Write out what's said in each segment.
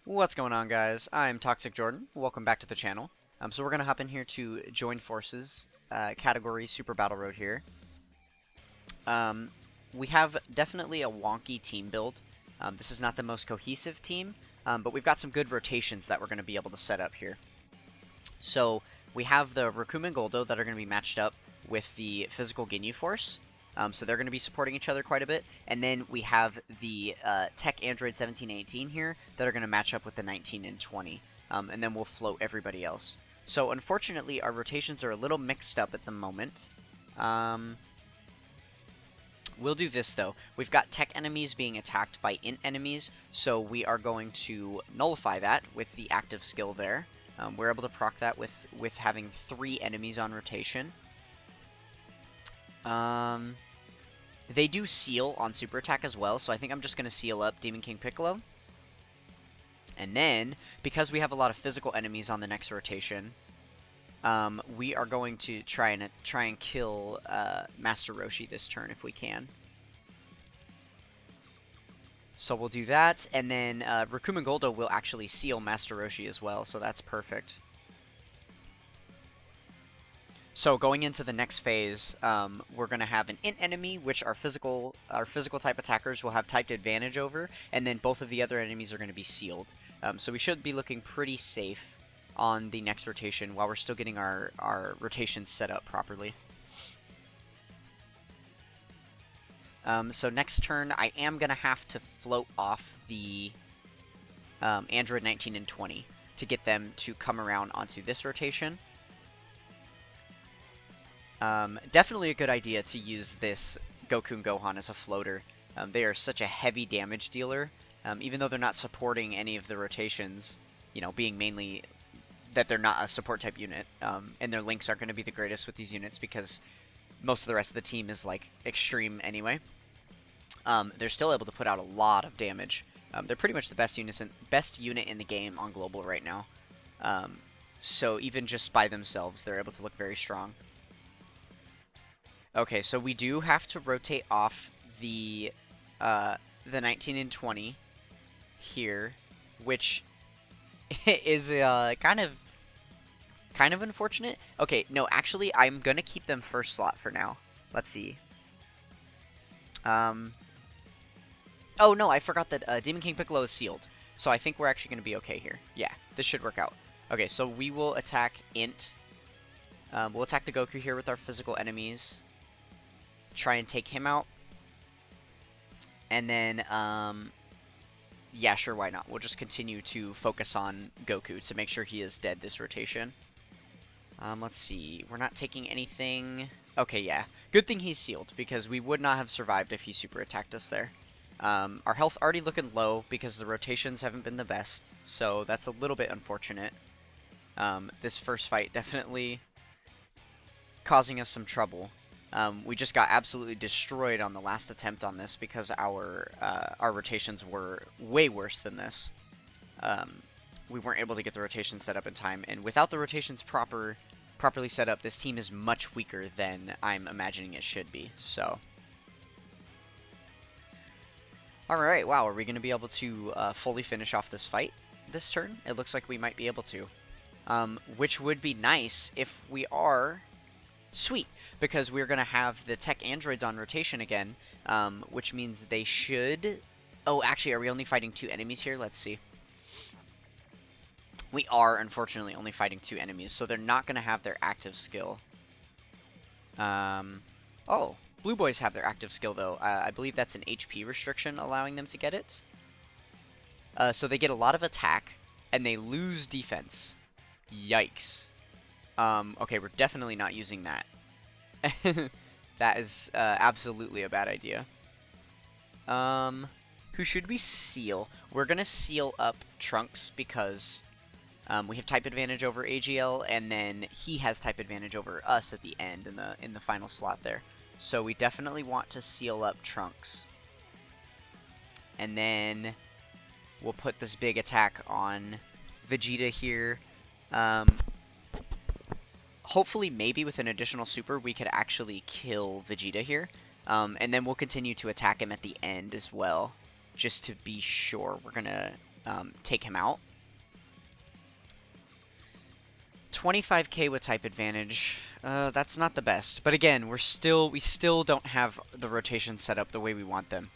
What's going on, guys? I'm Toxic Jordan. Welcome back to the channel. So we're gonna hop in here to join forces, category Super Battle Road here. Um, we have definitely a wonky team build. This is not the most cohesive team, but we've got some good rotations that we're gonna be able to set up here. So we have the Raccoon and Goldo that are gonna be matched up with the Physical Ginyu Force. So they're going to be supporting each other quite a bit. And then we have the Tech Android 17 and 18 here that are going to match up with the 19 and 20. And then we'll float everybody else. So unfortunately, our rotations are a little mixed up at the moment. We'll do this, though. We've got Tech enemies being attacked by Int enemies, so we are going to nullify that with the active skill there. We're able to proc that with having 3 enemies on rotation. They do seal on super attack as well, so I think I'm just going to seal up Demon King Piccolo. And then, because we have a lot of physical enemies on the next rotation, we are going to try and kill Master Roshi this turn if we can. So we'll do that, and then Raccoon and Goldo will actually seal Master Roshi as well, so that's perfect. So going into the next phase, we're going to have an Int enemy, which our physical type attackers will have typed advantage over, and then both of the other enemies are going to be sealed. So we should be looking pretty safe on the next rotation while we're still getting our rotations set up properly. So next turn, I am going to have to float off the Android 19 and 20 to get them to come around onto this rotation. Definitely a good idea to use this Goku and Gohan as a floater. They are such a heavy damage dealer, even though they're not supporting any of the rotations, you know, being mainly that they're not a support type unit, and their links aren't going to be the greatest with these units because most of the rest of the team is like extreme anyway. They're still able to put out a lot of damage. They're pretty much the best unit in the game on global right now. So even just by themselves, they're able to look very strong. Okay, so we do have to rotate off the 19 and 20 here, which is kind of unfortunate. Okay, no, actually, I'm gonna keep them first slot for now. Let's see. Oh no, I forgot that Demon King Piccolo is sealed, so I think we're actually gonna be okay here. Yeah, this should work out. Okay, so we will attack Int. We'll attack the Goku here with our physical enemies. Try and take him out. And then, yeah, sure, why not? We'll just continue to focus on Goku to make sure he is dead this rotation. Let's see. We're not taking anything. Okay, yeah. Good thing he's sealed, because we would not have survived if he super attacked us there. Our health already looking low because the rotations haven't been the best, so that's a little bit unfortunate. This first fight definitely causing us some trouble. We just got absolutely destroyed on the last attempt on this because our rotations were way worse than this. We weren't able to get the rotation set up in time, and without the rotations properly set up, this team is much weaker than I'm imagining it should be. So, all right, wow, are we going to be able to fully finish off this fight this turn? It looks like we might be able to, which would be nice if we are. Sweet, because we're going to have the Tech Androids on rotation again, which means they should... Oh, actually, are we only fighting 2 enemies here? Let's see. We are, unfortunately, only fighting 2 enemies, so they're not going to have their active skill. Oh, Blue Boys have their active skill, though. I believe that's an HP restriction allowing them to get it. So they get a lot of attack, and they lose defense. Yikes. Okay, we're definitely not using that. That is absolutely a bad idea. Who should we seal? We're gonna seal up Trunks because we have type advantage over AGL, and then he has type advantage over us at the end in the final slot there. So we definitely want to seal up Trunks. And then we'll put this big attack on Vegeta here. Hopefully, maybe with an additional super, we could actually kill Vegeta here. And then we'll continue to attack him at the end as well, just to be sure. We're going to take him out. 25k with type advantage. That's not the best. But again, we still don't have the rotations set up the way we want them.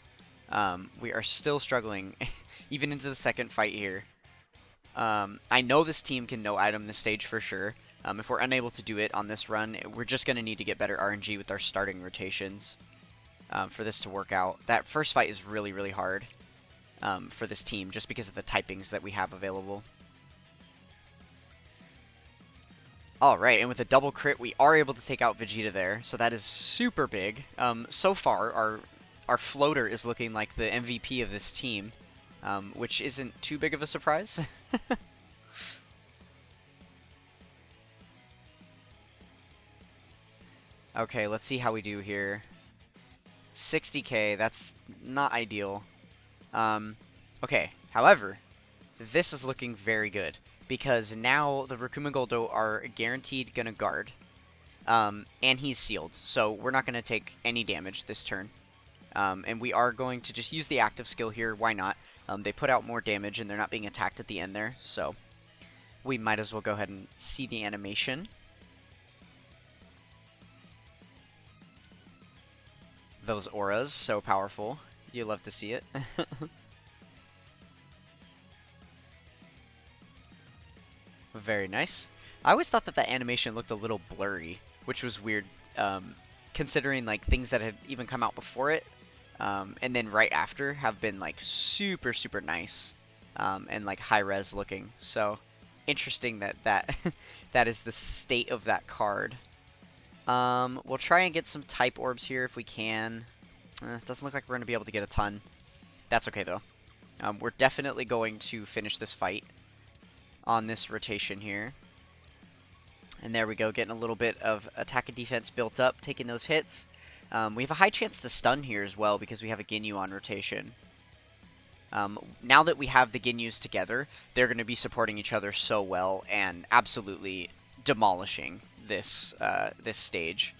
We are still struggling, even into the second fight here. I know this team can no-item this stage for sure. If we're unable to do it on this run, we're just going to need to get better RNG with our starting rotations for this to work out. That first fight is really, really hard for this team just because of the typings that we have available. Alright, and with a double crit, we are able to take out Vegeta there, so that is super big. So far, our floater is looking like the MVP of this team, which isn't too big of a surprise. Okay, let's see how we do here. 60k, that's not ideal. Okay, however, this is looking very good, because now the Rikuma Goldo are guaranteed gonna guard. And he's sealed, so we're not gonna take any damage this turn. And we are going to just use the active skill here, why not? They put out more damage and they're not being attacked at the end there, so we might as well go ahead and see the animation. Those auras, so powerful. You love to see it. Very nice. I always thought that that animation looked a little blurry, which was weird, considering like things that had even come out before it, and then right after have been like super, super nice, and like high res looking. So interesting that that is the state of that card. We'll try and get some type orbs here if we can. It doesn't look like we're going to be able to get a ton. That's okay, though. We're definitely going to finish this fight on this rotation here. And there we go, getting a little bit of attack and defense built up, taking those hits. We have a high chance to stun here as well because we have a Ginyu on rotation. Now that we have the Ginyus together, they're going to be supporting each other so well and absolutely demolishing this this stage.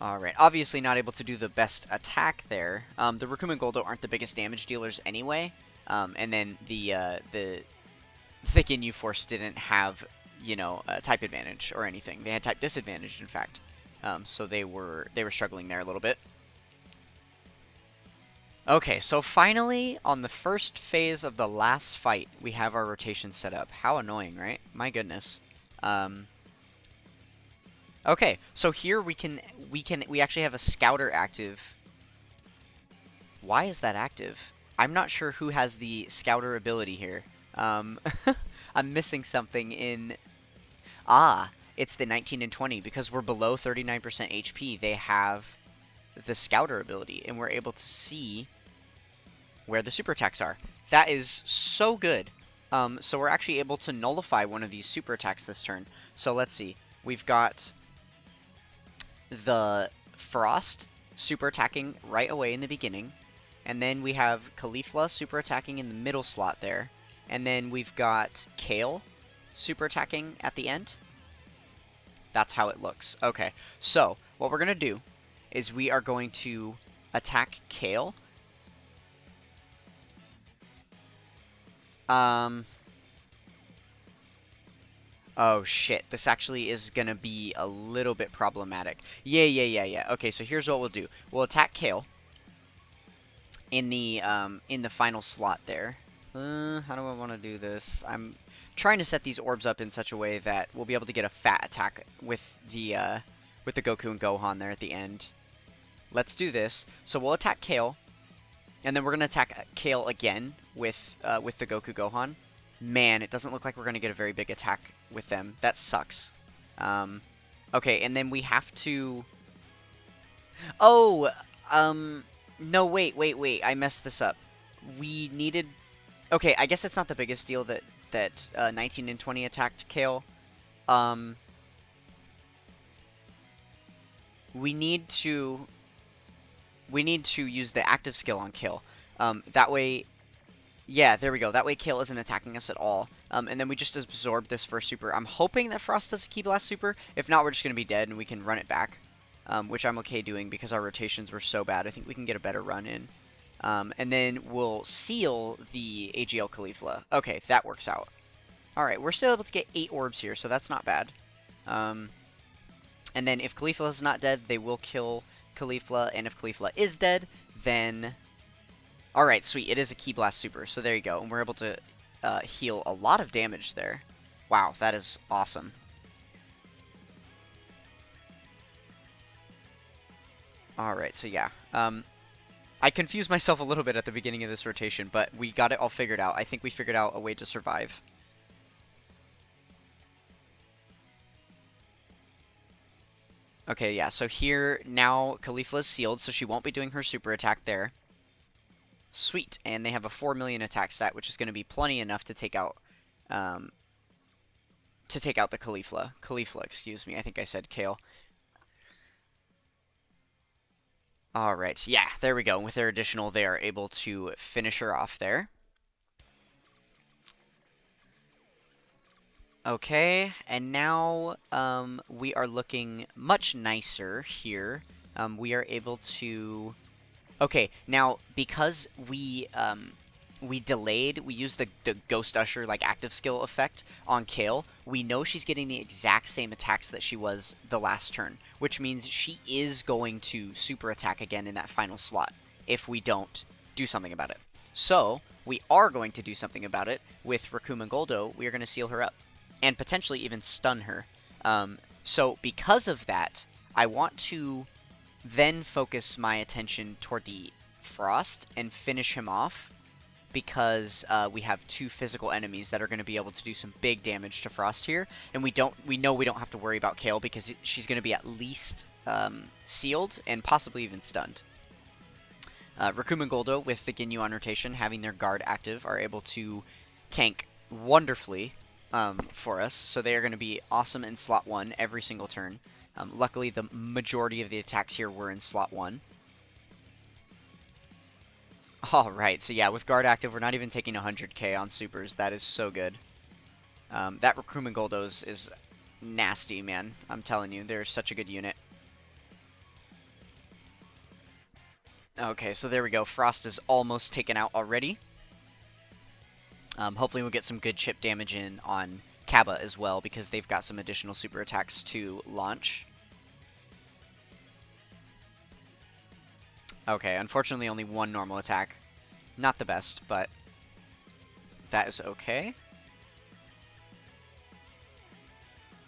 Alright, obviously not able to do the best attack there. The Rikuma Goldo aren't the biggest damage dealers anyway, and then the Ginyu Force didn't have, you know, type advantage or anything. They had type disadvantage, in fact. So they were struggling there a little bit. Okay, so finally, on the first phase of the last fight, we have our rotation set up. How annoying, right? My goodness. Okay, so here we actually have a Scouter active. Why is that active? I'm not sure who has the Scouter ability here. I'm missing something in... it's the 19 and 20. Because we're below 39% HP, they have the Scouter ability, and we're able to see where the super attacks are. That is so good. So we're actually able to nullify one of these super attacks this turn. So let's see. We've got the Frost super attacking right away in the beginning. And then we have Caulifla super attacking in the middle slot there. And then we've got Kale super attacking at the end. That's how it looks. Okay, so what we're going to do is we are going to attack Kale. Oh shit, this actually is going to be a little bit problematic. Yeah. Okay, so here's what we'll do. We'll attack Kale in the final slot there. How do I want to do this? I'm trying to set these orbs up in such a way that we'll be able to get a fat attack with the Goku and Gohan there at the end. Let's do this. So we'll attack Kale, and then we're gonna attack Kale again with the Goku Gohan. Man, it doesn't look like we're gonna get a very big attack with them. That sucks. Okay, and then we have to... Oh, no, wait. I messed this up. We needed... Okay, I guess it's not the biggest deal that 19 and 20 attacked Kale. We need to use the active skill on Kale. That way... Yeah, there we go. That way Kale isn't attacking us at all. And then we just absorb this first super. I'm hoping that Frost does a Ki Blast super. If not, we're just going to be dead and we can run it back. which I'm okay doing because our rotations were so bad. I think we can get a better run in. And then we'll seal the AGL Caulifla. Okay, that works out. Alright, we're still able to get 8 orbs here, so that's not bad. And then if Caulifla is not dead, they will kill Caulifla, and if Caulifla is dead, then... Alright, sweet, it is a Ki Blast Super, so there you go, and we're able to heal a lot of damage there. Wow, that is awesome. Alright, so yeah. I confused myself a little bit at the beginning of this rotation, but we got it all figured out. I think we figured out a way to survive. Okay, yeah, so here, now Caulifla is sealed, so she won't be doing her super attack there. Sweet, and they have a 4 million attack stat, which is going to be plenty enough to take out the Caulifla. Caulifla, excuse me, I think I said Kale. Alright, yeah, there we go. With their additional, they are able to finish her off there. Okay, and now we are looking much nicer here. We are able to... Okay, now because we delayed, we used the Ghost Usher like active skill effect on Kale, we know she's getting the exact same attacks that she was the last turn, which means she is going to super attack again in that final slot if we don't do something about it. So, we are going to do something about it. With Rakuma Goldo, we are going to seal her up and potentially even stun her. So because of that, I want to then focus my attention toward the Frost and finish him off, because we have 2 physical enemies that are going to be able to do some big damage to Frost here, and we know we don't have to worry about Kale because she's going to be at least sealed and possibly even stunned. Rakuma and Goldo with the Ginyu on rotation, having their guard active, are able to tank wonderfully for us, so they are going to be awesome in slot 1 every single turn. Luckily, the majority of the attacks here were in slot 1. Alright, so yeah, with guard active, we're not even taking 100k on supers. That is so good. That Recruitment Goldos is nasty, man. I'm telling you, they're such a good unit. Okay, so there we go. Frost is almost taken out already. Hopefully we'll get some good chip damage in on Kaba as well, because they've got some additional super attacks to launch. Okay, unfortunately only 1 normal attack. Not the best, but that is okay.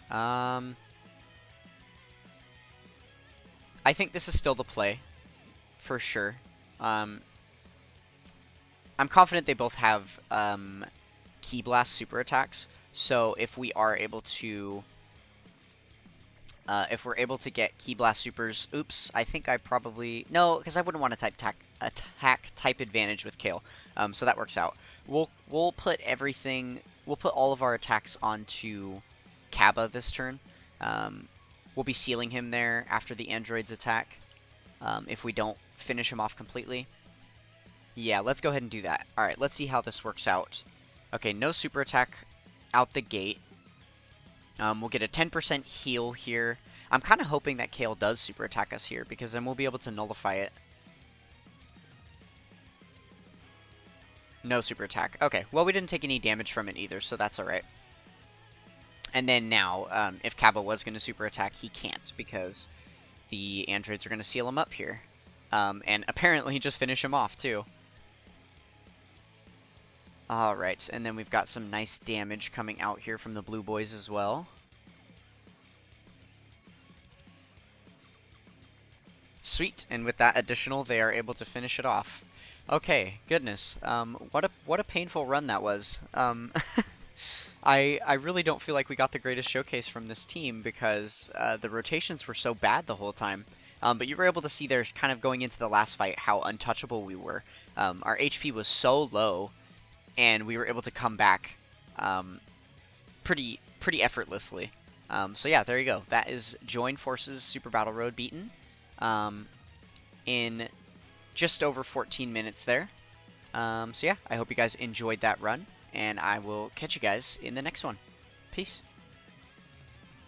I think this is still the play, for sure. I'm confident they both have Ki Blast super attacks, so if we are able to... if we're able to get Ki Blast supers... Oops, I think I probably... No, because I wouldn't want to attack type advantage with Kale. So that works out. We'll put everything... We'll put all of our attacks onto Kaba this turn. We'll be sealing him there after the android's attack, if we don't finish him off completely. Yeah, let's go ahead and do that. Alright, let's see how this works out. Okay, no super attack out the gate. We'll get a 10% heal here. I'm kind of hoping that Kale does super attack us here, because then we'll be able to nullify it. No super attack. Okay, well, we didn't take any damage from it either, so that's alright. And then now, if Kaba was going to super attack, he can't, because the androids are going to seal him up here. And apparently just finish him off, too. Alright, and then we've got some nice damage coming out here from the blue boys as well. Sweet, and with that additional, they are able to finish it off. Okay, goodness. What a painful run that was. I really don't feel like we got the greatest showcase from this team, because the rotations were so bad the whole time. But you were able to see there, kind of going into the last fight, how untouchable we were. Our HP was so low, and we were able to come back pretty effortlessly. So yeah, there you go. That is Join Forces Super Battle Road beaten in just over 14 minutes there. So yeah, I hope you guys enjoyed that run, and I will catch you guys in the next one. Peace.